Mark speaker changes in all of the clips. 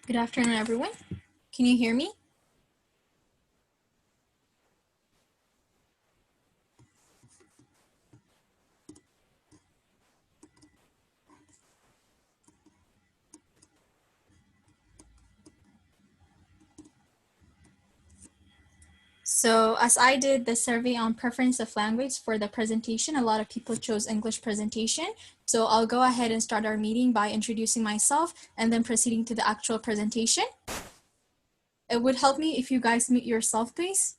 Speaker 1: Good afternoon, everyone. Can you hear me? So as I did the survey on preference of language for the presentation, a lot of people chose English presentation. So I'll go ahead and start our meeting by introducing myself and then proceeding to the actual presentation. It would help me if you guys mute yourself, please.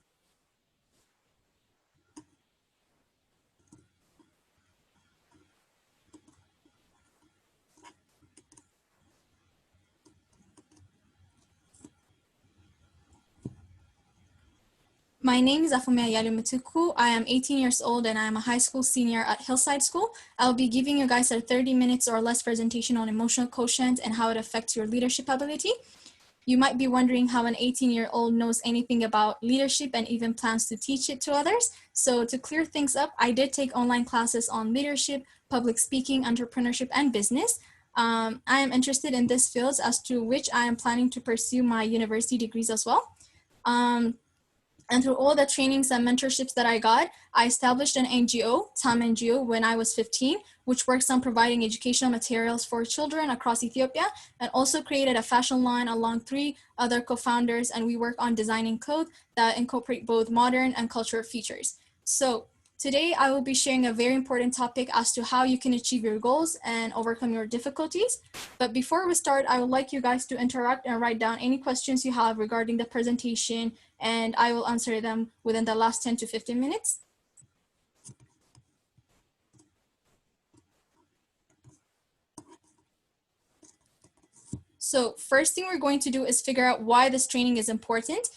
Speaker 1: My name is Afumia Yalumutuku. I am 18 years old and I am a high school senior at Hillside School. I'll be giving you guys a 30 minutes or less presentation on emotional quotient and how it affects your leadership ability. You might be wondering how an 18-year-old knows anything about leadership and even plans to teach it to others. So to clear things up, I did take online classes on leadership, public speaking, entrepreneurship, and business. I am interested in this field as to which I am planning to pursue my university degrees as well. And through all the trainings and mentorships that I got, I established an NGO, TAM NGO, when I was 15, which works on providing educational materials for children across Ethiopia, and also created a fashion line along 3 other co-founders, and we work on designing clothes that incorporate both modern and cultural features. So today I will be sharing a very important topic as to how you can achieve your goals and overcome your difficulties. But before we start, I would like you guys to interact and write down any questions you have regarding the presentation, and I will answer them within the last 10 to 15 minutes. So first thing we're going to do is figure out why this training is important.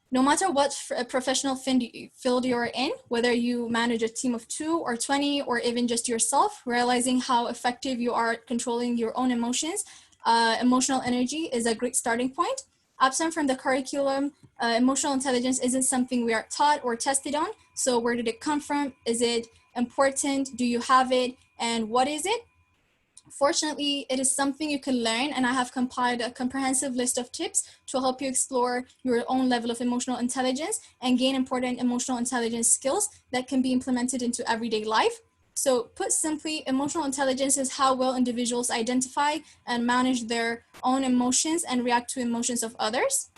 Speaker 1: No matter what professional field you're in, whether you manage a team of 2 or 20, or even just yourself, realizing how effective you are at controlling your own emotions, emotional energy is a great starting point. Absent from the curriculum, emotional intelligence isn't something we are taught or tested on. So where did it come from? Is it important? Do you have it? And what is it? Fortunately, it is something you can learn, and I have compiled a comprehensive list of tips to help you explore your own level of emotional intelligence and gain important emotional intelligence skills that can be implemented into everyday life. So put simply, emotional intelligence is how well individuals identify and manage their own emotions and react to emotions of others.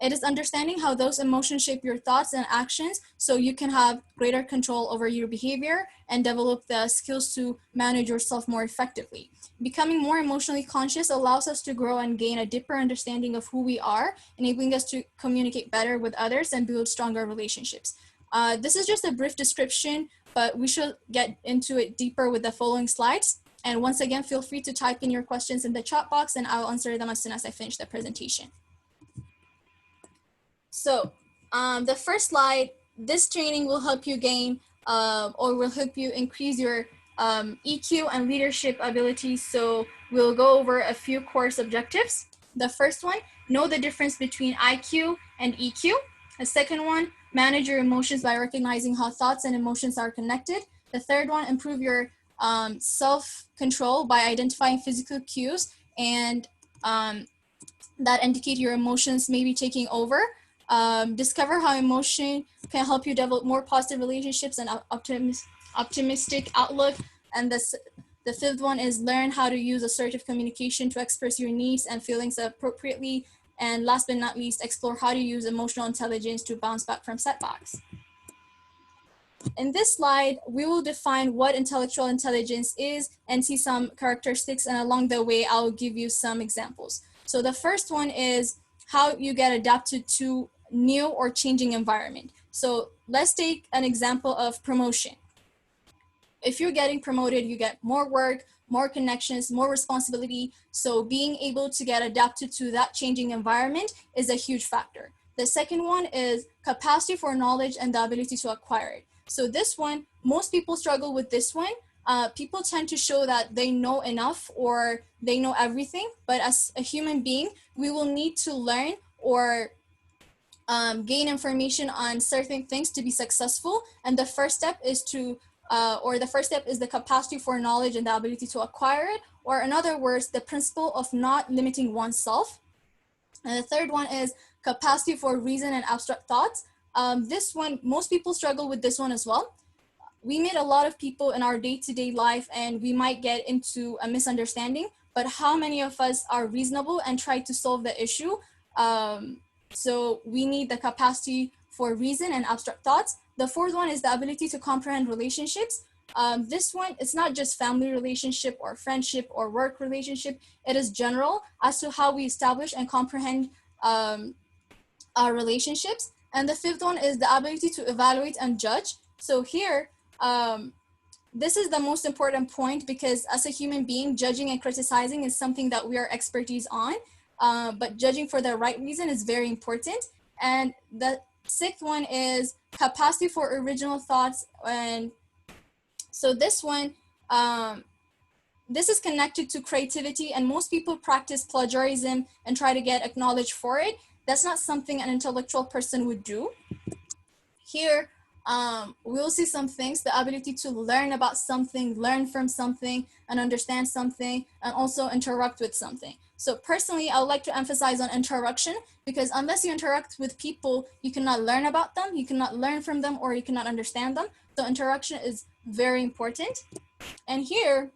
Speaker 1: It is understanding how those emotions shape your thoughts and actions so you can have greater control over your behavior and develop the skills to manage yourself more effectively. Becoming more emotionally conscious allows us to grow and gain a deeper understanding of who we are, enabling us to communicate better with others and build stronger relationships. This is just a brief description, but we should get into it deeper with the following slides. And once again, feel free to type in your questions in the chat box and I'll answer them as soon as I finish the presentation. So the first slide, this training will help you gain or will help you increase your EQ and leadership abilities. So we'll go over a few course objectives. The first one, know the difference between IQ and EQ. The second one, manage your emotions by recognizing how thoughts and emotions are connected. The third one, improve your self-control by identifying physical cues and that indicate your emotions may be taking over. Discover how emotion can help you develop more positive relationships and optimistic outlook. And the fifth one is learn how to use assertive communication to express your needs and feelings appropriately. And last but not least, explore how to use emotional intelligence to bounce back from setbacks. In this slide, we will define what intellectual intelligence is and see some characteristics, and along the way, I'll give you some examples. So the first one is how you get adapted to new or changing environment. So let's take an example of promotion. If you're getting promoted, you get more work, more connections, more responsibility. So being able to get adapted to that changing environment is a huge factor. The second one is capacity for knowledge and the ability to acquire it. So this one, most people struggle with this one. People tend to show that they know enough or they know everything, but as a human being, we will need to learn or gain information on certain things to be successful. And the first step is to or the first step is the capacity for knowledge and the ability to acquire it, or in other words, the principle of not limiting oneself. And the third one is capacity for reason and abstract thoughts. This one, most people struggle with this one as well. We meet a lot of people in our day-to-day life and we might get into a misunderstanding, but how many of us are reasonable and try to solve the issue? So we need the capacity for reason and abstract thoughts. The fourth one is the ability to comprehend relationships. This one, it's not just family relationship or friendship or work relationship. It is general as to how we establish and comprehend our relationships. And the fifth one is the ability to evaluate and judge. So here, this is the most important point because as a human being, judging and criticizing is something that we are expertise on, but judging for the right reason is very important. And the sixth one is capacity for original thoughts. And so this one, this is connected to creativity, and most people practice plagiarism and try to get acknowledged for it. That's not something an intellectual person would do. Here, we'll see some things, the ability to learn about something, learn from something, and understand something, and also interact with something. So personally, I would like to emphasize on interaction, because unless you interact with people, you cannot learn about them, you cannot learn from them, or you cannot understand them. So interaction is very important. And here,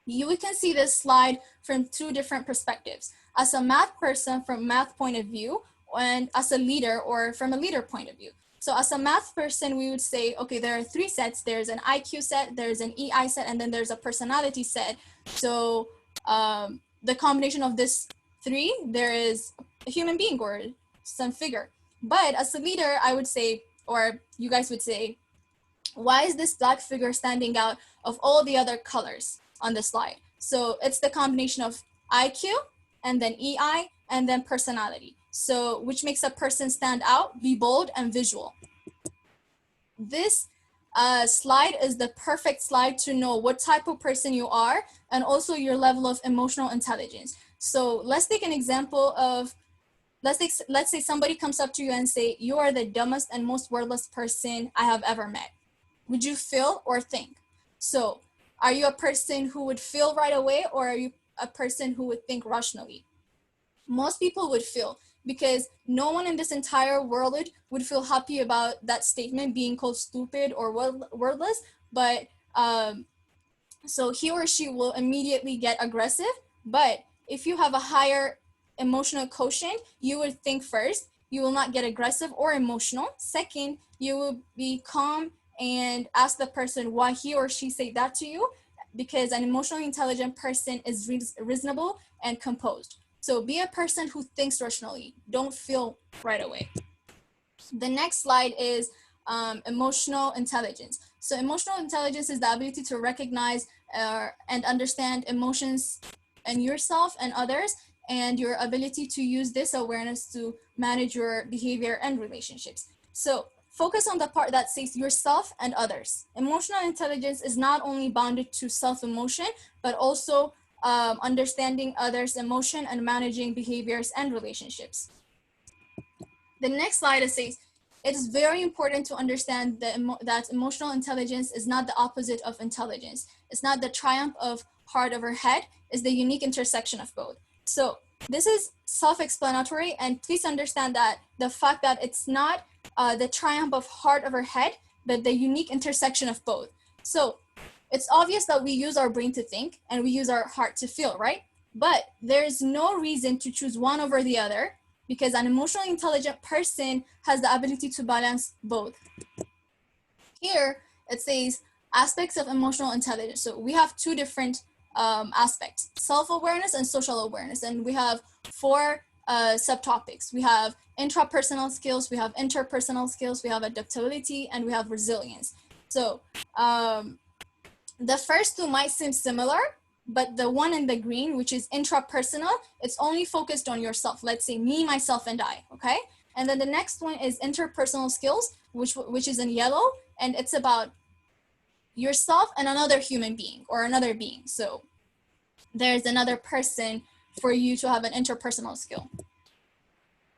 Speaker 1: we can see this slide from two different perspectives. As a math person, from math point of view, and as a leader, or from a leader point of view. So as a math person, we would say, okay, there are three sets. There's an IQ set, there's an EI set, and then there's a personality set. So the combination of this three, there is a human being or some figure. But as a leader, I would say, or you guys would say, why is this black figure standing out of all the other colors on the slide? So it's the combination of IQ and then EI and then personality. So which makes a person stand out, be bold, and visual. This slide is the perfect slide to know what type of person you are and also your level of emotional intelligence. So let's take an example of, let's say somebody comes up to you and say, you are the dumbest and most wordless person I have ever met. Would you feel or think? So are you a person who would feel right away, or are you a person who would think rationally? Most people would feel, because no one in this entire world would feel happy about that statement being called stupid or wordless, but so he or she will immediately get aggressive. But if you have a higher emotional quotient, you would think first, you will not get aggressive or emotional. Second, you will be calm and ask the person why he or she say that to you, because an emotionally intelligent person is reasonable and composed. So be a person who thinks rationally, don't feel right away. The next slide is emotional intelligence. So emotional intelligence is the ability to recognize and understand emotions in yourself and others, and your ability to use this awareness to manage your behavior and relationships. So focus on the part that says yourself and others. Emotional intelligence is not only bounded to self-emotion, but also understanding others' emotion and managing behaviors and relationships. The next slide says, it is very important to understand that emotional intelligence is not the opposite of intelligence. It's not the triumph of heart over head, it's the unique intersection of both. So this is self-explanatory, and please understand that the fact that it's not the triumph of heart over head, but the unique intersection of both. So it's obvious that we use our brain to think and we use our heart to feel, right? But there's no reason to choose one over the other, because an emotionally intelligent person has the ability to balance both. Here, it says aspects of emotional intelligence. So we have two different aspects, self-awareness and social awareness. And we have four subtopics. We have intrapersonal skills, we have interpersonal skills, we have adaptability, and we have resilience. So the first two might seem similar, but the one in the green, which is intrapersonal, it's only focused on yourself. Let's say me, myself, and I, okay? And then the next one is interpersonal skills, which is in yellow, and it's about yourself and another human being or another being. So there's another person for you to have an interpersonal skill.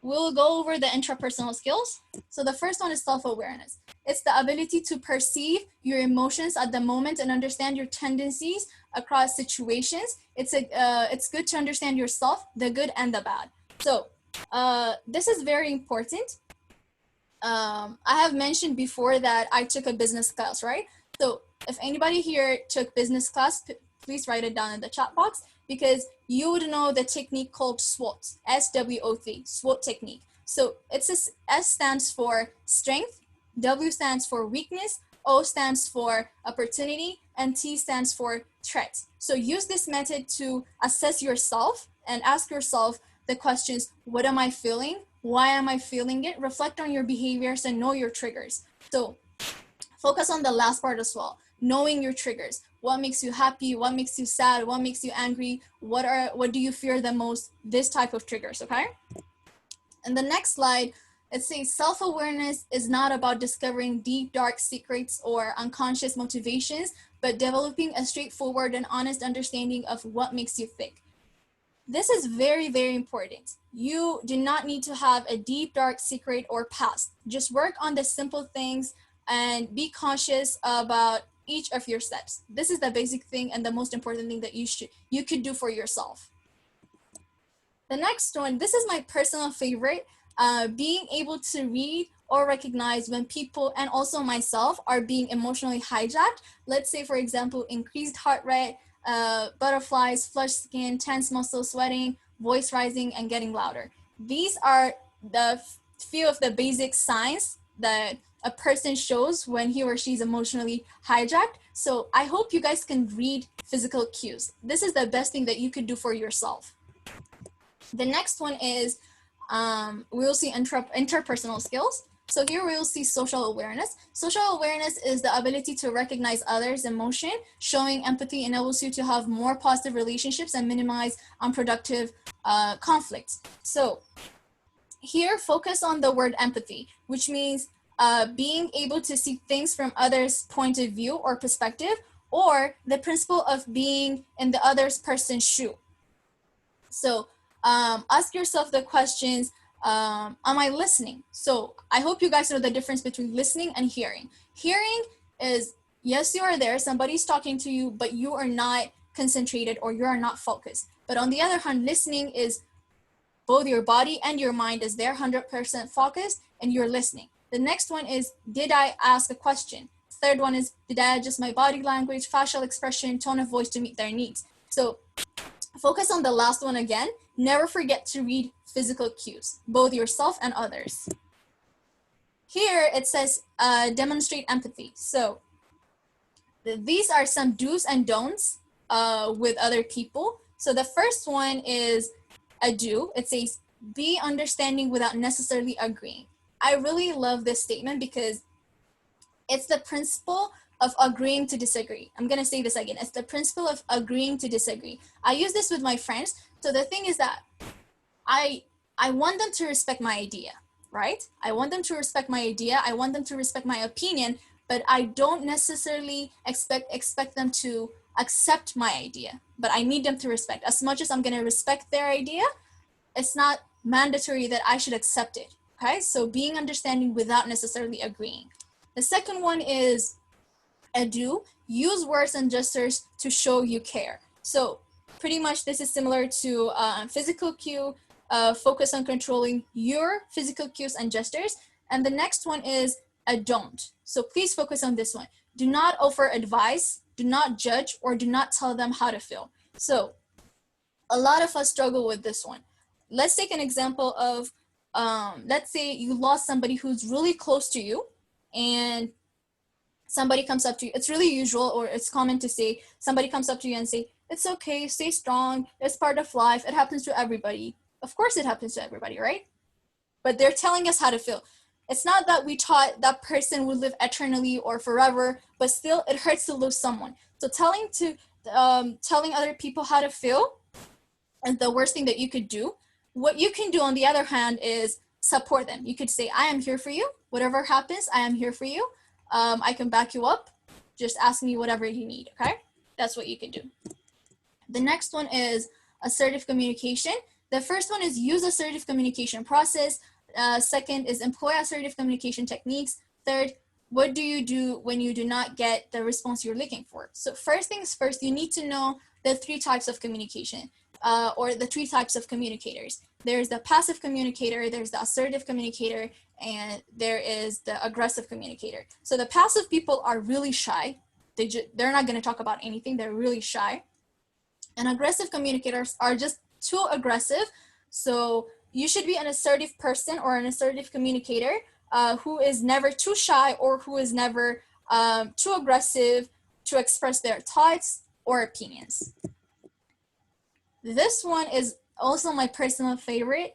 Speaker 1: we'll go over the intrapersonal skills. So the first one is self-awareness. It's the ability to perceive your emotions at the moment and understand your tendencies across situations. It's good to understand yourself, the good and the bad. So this is very important. I have mentioned before that I took a business class, right? So if anybody here took business class, please write it down in the chat box, because you would know the technique called SWOT, S-W-O-T, SWOT technique. So S stands for strength, W stands for weakness, O stands for opportunity, and T stands for threat. So use this method to assess yourself and ask yourself the questions: what am I feeling? Why am I feeling it? Reflect on your behaviors and know your triggers. So focus on the last part as well, knowing your triggers. What makes you happy? What makes you sad? What makes you angry? What do you fear the most? This type of triggers, okay? And the next slide, it says self-awareness is not about discovering deep, dark secrets or unconscious motivations, but developing a straightforward and honest understanding of what makes you tick. This is very, very important. You do not need to have a deep, dark secret or past. Just work on the simple things and be conscious about each of your steps. This is the basic thing and the most important thing that you could do for yourself. The next one, this is my personal favorite, being able to read or recognize when people and also myself are being emotionally hijacked. Let's say, for example, increased heart rate, butterflies, flushed skin, tense muscles, sweating, voice rising, and getting louder. These are the few of the basic signs that a person shows when he or she is emotionally hijacked. So I hope you guys can read physical cues. This is the best thing that you could do for yourself. The next one is we will see interpersonal skills. So here we will see social awareness. Social awareness is the ability to recognize others' emotion. Showing empathy enables you to have more positive relationships and minimize unproductive conflicts. So here, focus on the word empathy, which means being able to see things from others' point of view or perspective, or the principle of being in the other person's shoe. So ask yourself the questions, am I listening? So I hope you guys know the difference between listening and hearing. Hearing is, yes, you are there, somebody's talking to you, but you are not concentrated or you are not focused. But on the other hand, listening is both your body and your mind is there 100% focused and you're listening. The next one is, did I ask a question? Third one is, did I adjust my body language, facial expression, tone of voice to meet their needs? So focus on the last one again. Never forget to read physical cues, both yourself and others. Here it says demonstrate empathy. So these are some do's and don'ts with other people. So the first one is a do. It says be understanding without necessarily agreeing. I really love this statement because it's the principle of agreeing to disagree. I'm going to say this again. It's the principle of agreeing to disagree. I use this with my friends. So the thing is that I want them to respect my idea, right? I want them to respect my idea. I want them to respect my opinion, but I don't necessarily expect them to accept my idea, but I need them to respect. As much as I'm going to respect their idea, it's not mandatory that I should accept it, okay? So being understanding without necessarily agreeing. The second one is a do. Use words and gestures to show you care. So pretty much this is similar to physical cue, focus on controlling your physical cues and gestures. And the next one is a don't. So please focus on this one. Do not offer advice, do not judge, or do not tell them how to feel. So a lot of us struggle with this one. Let's take an example of, let's say you lost somebody who's really close to you and somebody comes up to you. It's really usual or it's common to say, somebody comes up to you and say, it's okay, stay strong, it's part of life, it happens to everybody. Of course it happens to everybody, right? But they're telling us how to feel. It's not that we taught that person would live eternally or forever, but still it hurts to lose someone. So telling other people how to feel is the worst thing that you could do. What you can do on the other hand is support them. You could say, I am here for you. Whatever happens, I am here for you. I can back you up. Just ask me whatever you need, okay? That's what you can do. The next one is assertive communication. The first one is use assertive communication process. Second is employ assertive communication techniques. Third, what do you do when you do not get the response you're looking for? So first things first, you need to know the 3 types of communication or the 3 types of communicators. There's the passive communicator, there's the assertive communicator, and there is the aggressive communicator. So the passive people are really shy. They're not going to talk about anything. They're really shy. And aggressive communicators are just too aggressive. So you should be an assertive person or an assertive communicator who is never too shy or who is never too aggressive to express their thoughts or opinions. This one is also my personal favorite,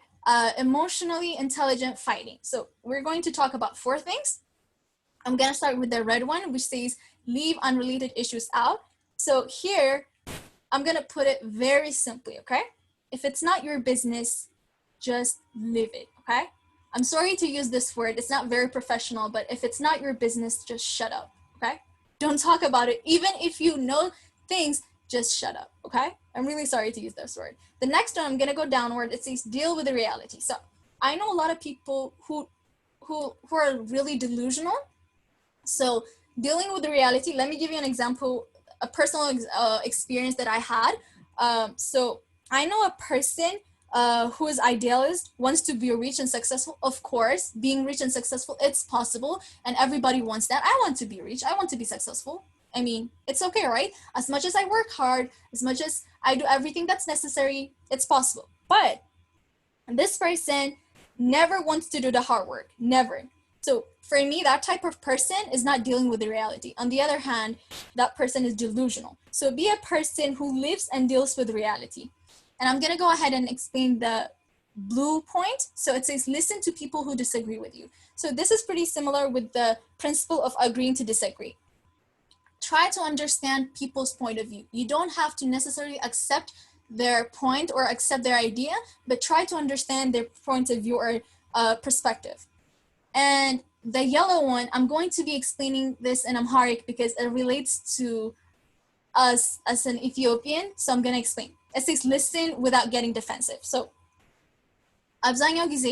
Speaker 1: emotionally intelligent fighting. So we're going to talk about 4 things. I'm going to start with the red one, which says leave unrelated issues out. So here, I'm going to put it very simply, okay? If it's not your business, just leave it, okay? I'm sorry to use this word. It's not very professional, but if it's not your business, just shut up, okay? Don't talk about it. Even if you know things, just shut up, okay? I'm really sorry to use this word. The next one, I'm going to go downward. It says deal with the reality. So I know a lot of people who are really delusional. So dealing with the reality, let me give you an example, a personal experience that I had. So I know a person who is idealist, wants to be rich and successful. Of course, being rich and successful, it's possible. And everybody wants that. I want to be rich. I want to be successful. I mean, it's okay, right? As much as I work hard, as much as I do everything that's necessary, it's possible. But this person never wants to do the hard work, never. So for me, that type of person is not dealing with the reality. On the other hand, that person is delusional. So be a person who lives and deals with reality. And I'm going to go ahead and explain the blue point. So it says, listen to people who disagree with you. So this is pretty similar with the principle of agreeing to disagree. Try to understand people's point of view. You don't have to necessarily accept their point or accept their idea, but try to understand their point of view or perspective. And the yellow one, I'm going to be explaining this in Amharic because it relates to us as an Ethiopian. So I'm going to explain. It says listen without getting defensive. So አብዛኛው ጊዜ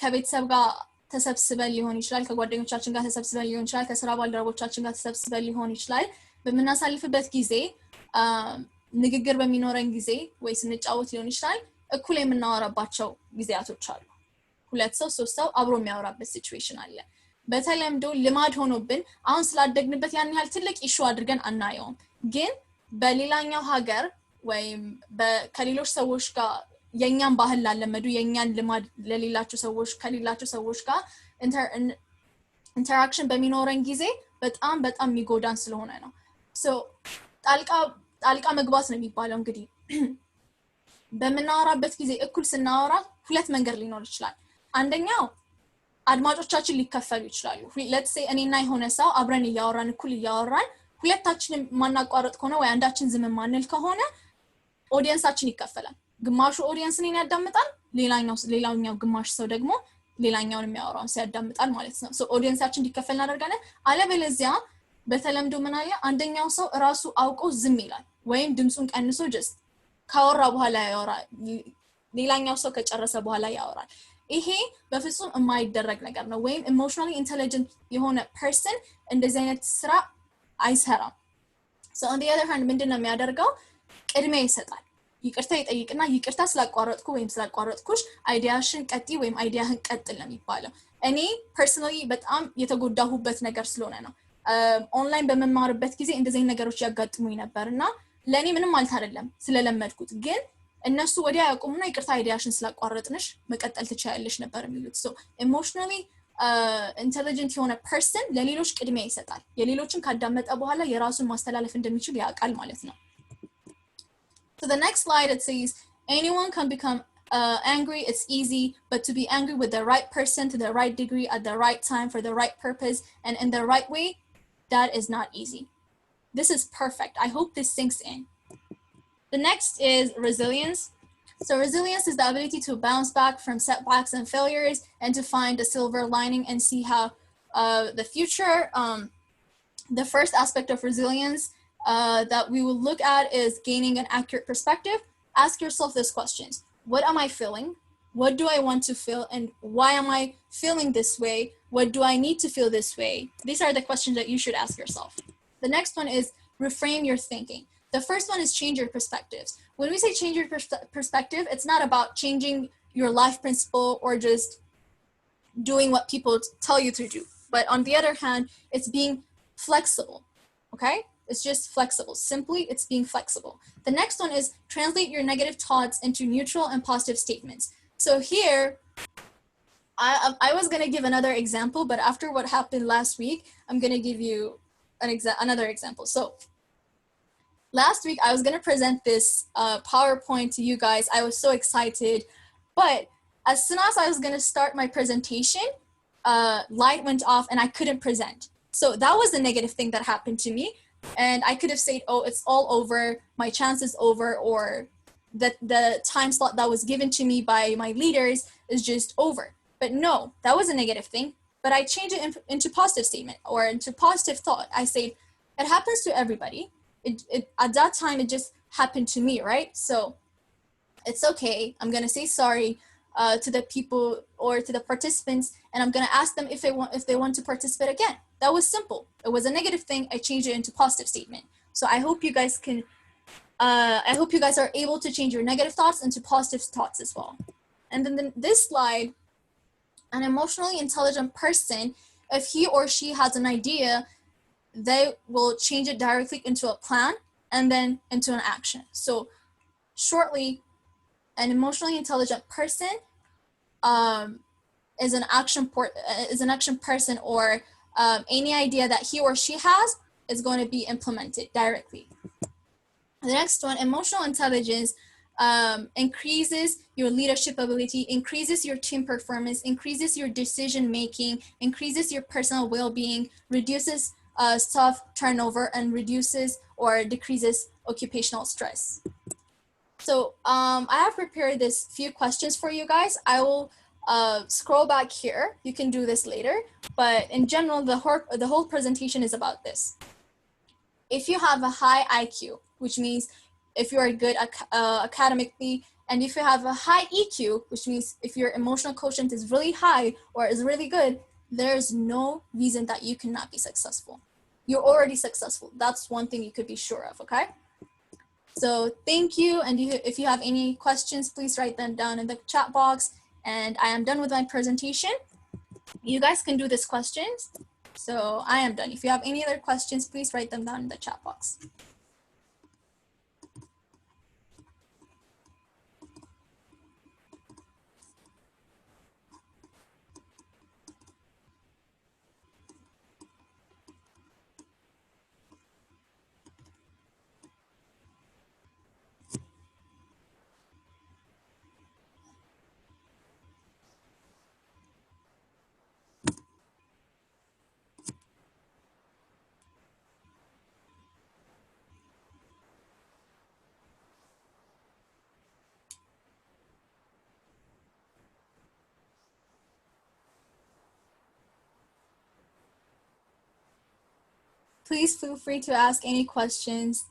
Speaker 1: ከቤተሰብ ጋር ተሰብስበን ሊሆን ይችላል፣ ከጓደኞቻችን ጋር ተሰብስበን ሊሆን ይችላል፣ ከስራ ባልደረቦቻችን ጋር ተሰብስበን ሊሆን ይችላል። በምናሳልፍበት ጊዜ ንግግር በሚኖረን ጊዜ ወይ ስንጫወት ሊሆን ይችላል፣ እኩል የምናወራባቸው ጊዜያቶች አሉ። 2 ሰው 3 ሰው አብሮ የሚያወራበት ሲቹዌሽን አለ። በተለምዶ ልማድ ሆኖብን አሁን ስላደግንበት ያን ያህል ትልቅ ኢሹ አድርገን አናየውም። ግን በሌላኛው ሀገር ወይም ከሌሎች ሰዎች ጋር የኛን ባህል ላለመዱ የኛን ልማድ ለሌላቸው ሰዎች ከሌላቸው ሰዎች ጋር ኢንተራክሽን በሚኖረን ጊዜ በጣም የሚጎዳን ስለሆነ ነው። ሶ ጣልቃ መግባት ነው የሚባለው። እንግዲህ በመናወራበት ጊዜ እኩል ስናወራ 2 መንገድ ሊኖር ይችላል። አንደኛው አድማጮቻችን ሊከፈሉ ይችላሉ። let's say እኔና የሆነ ሰው አብረን እያወራን እኩል እያወራን ሁለታችንም ማናቋረጥ ከሆነ ወይ አንዳችን ዝም ማንል ከሆነ ኦዲየንሳችን ይከፈላል። ግማሹ ኦዲየንስ እኔን ያዳምጣል፣ ሌላኛው ግማሽ ሰው ደግሞ ሌላኛውን የሚያወራውን ሲያዳምጣል ማለት ነው። ሶ ኦዲየንሳችን እንዲከፈል እናደርጋለን። አለበለዚያ በተለምዶ ምን አለ አንደኛው ሰው ራሱ አውቆ ዝም ይላል ወይም ድምጹን ቀንሶ just ካወራ በኋላ ያወራል፣ ሌላኛው ሰው ከጨረሰ በኋላ ያወራል። ይሄ በፍጹም የማይደረግ ነገር ነው። ወይም ኢሞሽናሊ ኢንተለጀንት የሆነ ፐርሰን እንደዚህ አይነት ስራ አይሰራም። so on the other hand ምንድነው የሚያደርገው? ቅድሚያ ይሰጣል። ይቅርታ ይጠይቅና ይቅርታ ስላቋረጥኩ ወይም ስላቋረጥኩሽ አይዲያሽን ቀጥይ ወይም አይዲያህን ቀጥል ነው የሚባለው። እኔ ፐርሰናሊ በጣም የተጎዳሁበት ነገር ስለሆነ ነው። ኦንላይን በመማርበት ጊዜ እንደዚህ ነገሮች ያጋጥሙኝ ነበርና ለኔ ምንም ማለት አይደለም ስለለመድኩት፣ ግን እነሱ ወዲያ ያቆሙና ይቅርታ አይዲያሽን ስላቋረጥንሽ መቀጠል ትችያለሽ ነበር የሚሉት። so emotionally intelligent የሆነ person ለሌሎች ቅድሚያ ይሰጣል። የሌሎችን ካዳመጠ በኋላ የራሱን ማስተላለፍ እንደሚችል ያውቃል ማለት ነው። So the next slide, it says anyone can become angry. It's easy, but to be angry with the right person to the right degree at the right time for the right purpose and in the right way, that is not easy. This is perfect. I hope this sinks in. The next is resilience. So resilience is the ability to bounce back from setbacks and failures and to find a silver lining and see how the future. The first aspect of resilience that we will look at is gaining an accurate perspective. ask yourself these questions. What am I feeling? What do I want to feel? And why am I feeling this way? What do I need to feel this way? These are the questions that you should ask yourself. The next one is reframe your thinking. The first one is change your perspectives. When we say change your perspective, it's not about changing your life principle or just doing what people tell you to do. But on the other hand, it's being flexible, okay? It's just flexible. Simply, it's being flexible. The next one is translate your negative thoughts into neutral and positive statements. So here, I was gonna give another example, but after what happened last week, I'm gonna give you another example. So last week, I was gonna present this PowerPoint to you guys. I was so excited, but as soon as I was gonna start my presentation, light went off and I couldn't present. So that was the negative thing that happened to me. And I could have said, oh, it's all over, my chance is over, or that the time slot that was given to me by my leaders is just over. But no, that was a negative thing. But I changed it into positive statement or into positive thought. I say, it happens to everybody. At that time, it just happened to me, right? So it's okay. I'm gonna say sorry to the people or to the participants, and I'm gonna ask them if they want to participate again. That was simple. It was a negative thing. I changed it into positive statement. So I hope you guys can. I hope you guys are able to change your negative thoughts into positive thoughts as well. And then this slide, an emotionally intelligent person, if he or she has an idea, they will change it directly into a plan and then into an action. So shortly, an emotionally intelligent person is an action person, or any idea that he or she has is going to be implemented directly. The next one, emotional intelligence, increases your leadership ability, increases your team performance, increases your decision making, increases your personal well-being, reduces staff turnover, and reduces or decreases occupational stress. So I have prepared this few questions for you guys. I will scroll back here. You can do this later, but in general, the whole presentation is about this. If you have a high IQ, which means if you are good academically, and if you have a high EQ, which means if your emotional quotient is really high or is really good, there's no reason that you cannot be successful. You're already successful. That's one thing you could be sure of, okay? So thank you, and if you have any questions, please write them down in the chat box, and I am done with my presentation. You guys can do these questions. So I am done. If you have any other questions, please write them down in the chat box. Please feel free to ask any questions.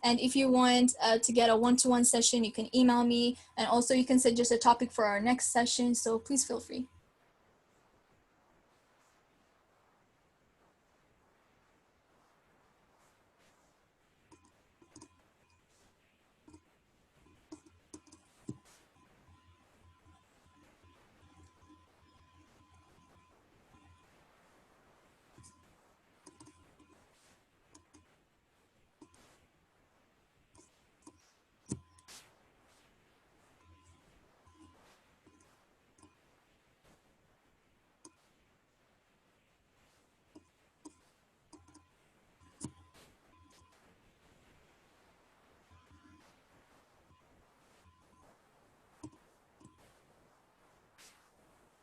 Speaker 1: And if you want to get a one-to-one session, you can email me. And also you can suggest a topic for our next session. So please feel free.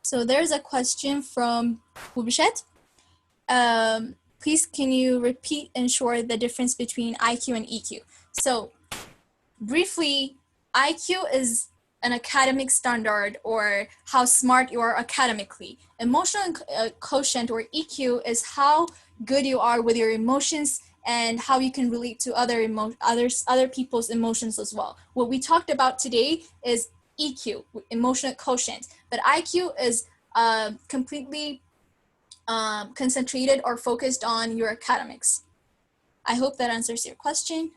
Speaker 1: So there's a question from Hubshet. Please, can you repeat and short the difference between IQ and EQ? So briefly, IQ is an academic standard, or how smart you are academically. Emotional quotient, or EQ, is how good you are with your emotions and how you can relate to other people's emotions as well. What we talked about today is EQ, emotional quotient, but IQ is completely concentrated or focused on your academics. I hope that answers your question.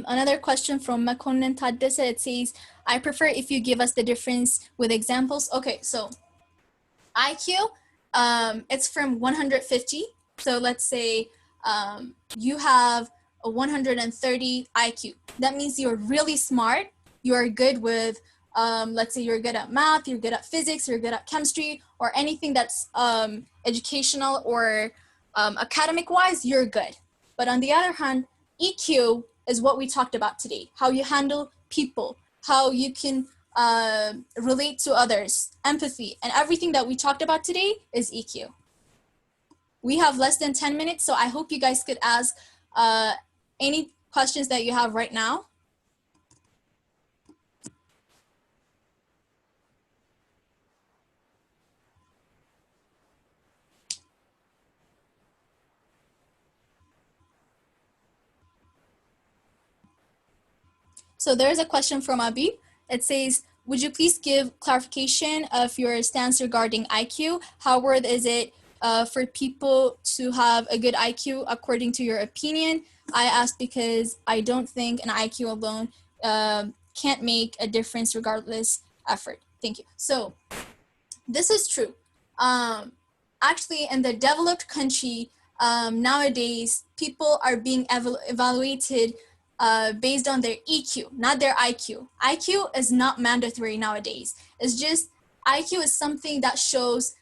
Speaker 1: Another question from Makonnen Taddese. It says, I prefer if you give us the difference with examples. Okay, so IQ, it's from 150. So let's say you have a 130 IQ. That means you're really smart. You're good with, let's say you're good at math, you're good at physics, you're good at chemistry, or anything that's educational or academic wise, you're good. But on the other hand, EQ is what we talked about today, how you handle people, how you can relate to others, empathy, and everything that we talked about today is EQ. We have less than 10 minutes, so I hope you guys could ask any questions that you have right now. So there's a question from Abi. It says, would you please give clarification of your stance regarding IQ? How worth is it for people to have a good IQ according to your opinion? I ask because I don't think an IQ alone can't make a difference regardless effort. Thank you. So this is true. Actually, in the developed country, nowadays, people are being evaluated based on their EQ, not their IQ. IQ is not mandatory nowadays. It's just IQ is something that shows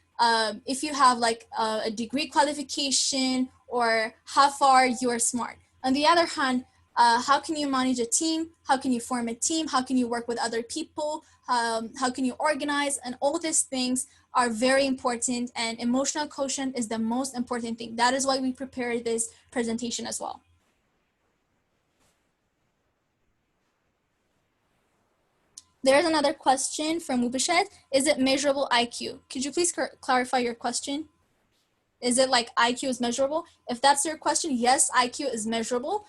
Speaker 1: if you have like a degree qualification or how far you are smart. On the other hand, how can you manage a team? How can you form a team? How can you work with other people? How can you organize? And all these things are very important, and emotional quotient is the most important thing. That is why we prepared this presentation as well. There's another question from Mubashed. Is it measurable IQ? Could you please clarify your question? Is it like IQ is measurable? If that's your question, yes, IQ is measurable.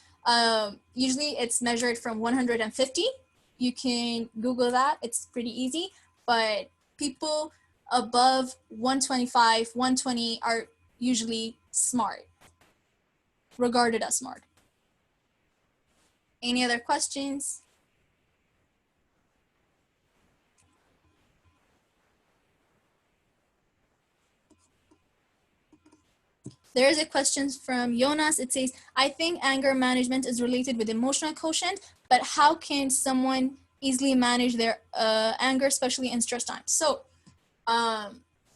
Speaker 1: Usually it's measured from 150. You can Google that. It's pretty easy. But people above 125, 120 are usually smart, regarded as smart. Any other questions? There is a question from Jonas. It says, I think anger management is related with emotional quotient, but how can someone easily manage their anger, especially in stress times? So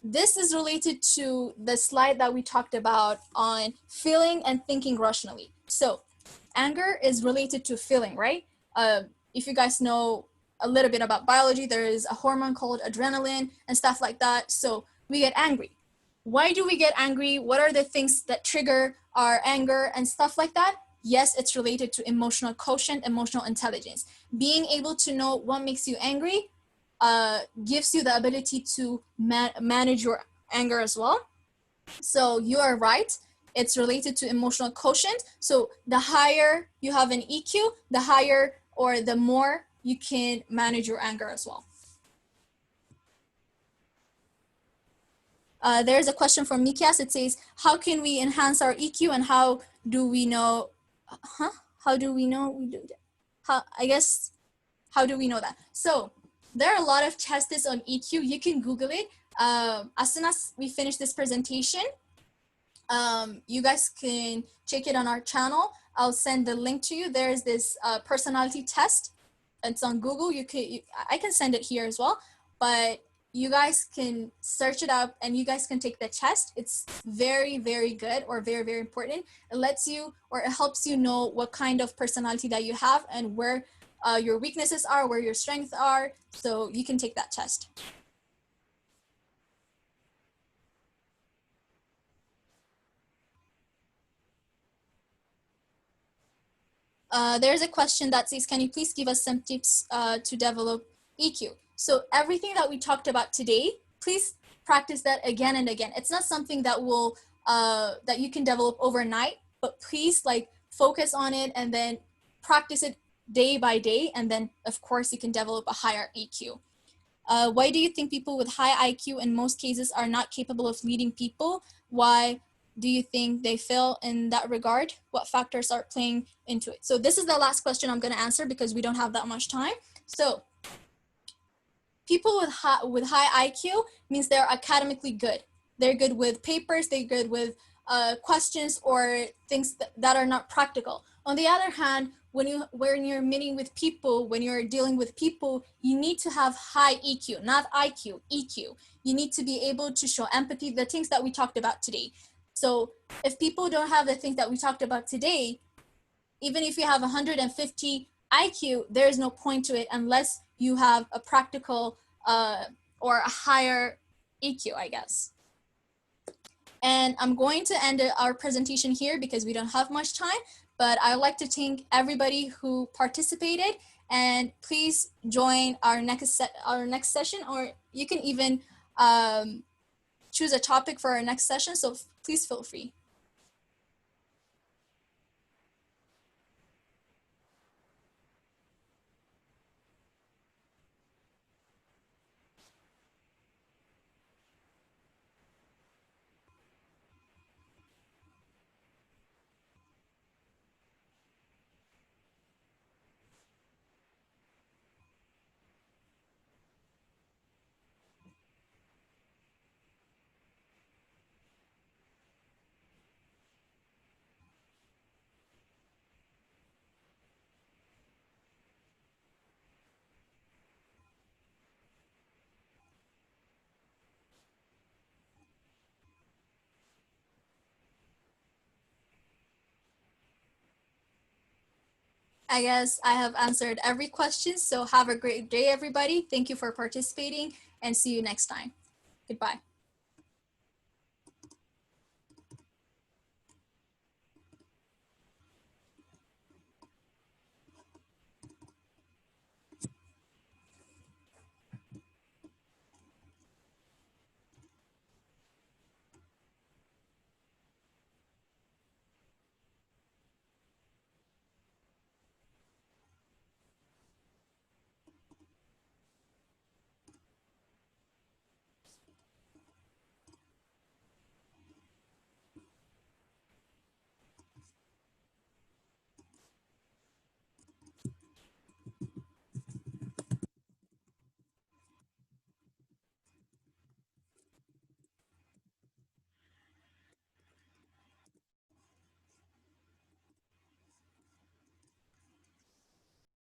Speaker 1: this is related to the slide that we talked about on feeling and thinking rationally. So anger is related to feeling, right? If you guys know a little bit about biology, there is a hormone called adrenaline and stuff like that. So we get angry. Why do we get angry? What are the things that trigger our anger and stuff like that? Yes, it's related to emotional quotient, emotional intelligence. Being able to know what makes you angry gives you the ability to manage your anger as well. So you are right. It's related to emotional quotient. So the higher you have an EQ, the higher or the more you can manage your anger as well. There's a question from Mikias. It says, how can we enhance our EQ and how do we know, how do we know we do that? How do we know that? So there are a lot of tests on EQ. You can Google it. As soon as we finish this presentation, you guys can check it on our channel. I'll send the link to you. There's this personality test. It's on Google. I can send it here as well, but you guys can search it up and you guys can take the test. It's very, very good or very, very important. It lets you or it helps you know what kind of personality that you have and where your weaknesses are, where your strengths are. So you can take that test. there's a question that says, can you please give us some tips to develop EQ? So everything that we talked about today, please practice that again and again. It's not something that will that you can develop overnight, but please like focus on it and then practice it day by day, and then of course you can develop a higher EQ. Why do you think people with high IQ in most cases are not capable of leading people? Why do you think they fail in that regard? What factors are playing into it? So this is the last question I'm going to answer because we don't have that much time. So people with high IQ means they're academically good. They're good with papers, they're good with questions or things that are not practical. On the other hand, when you're meeting with people, when you're dealing with people, you need to have high EQ, not IQ, EQ. You need to be able to show empathy, the things that we talked about today. So if people don't have the things that we talked about today, even if you have 150 IQ, there's no point to it unless you have a practical or a higher EQ, I guess. And I'm going to end our presentation here because we don't have much time, but I'd like to thank everybody who participated, and please join our next session, or you can even choose a topic for our next session, so please feel free. I guess I have answered every question. So have a great day, everybody. Thank you for participating, and see you next time. Goodbye.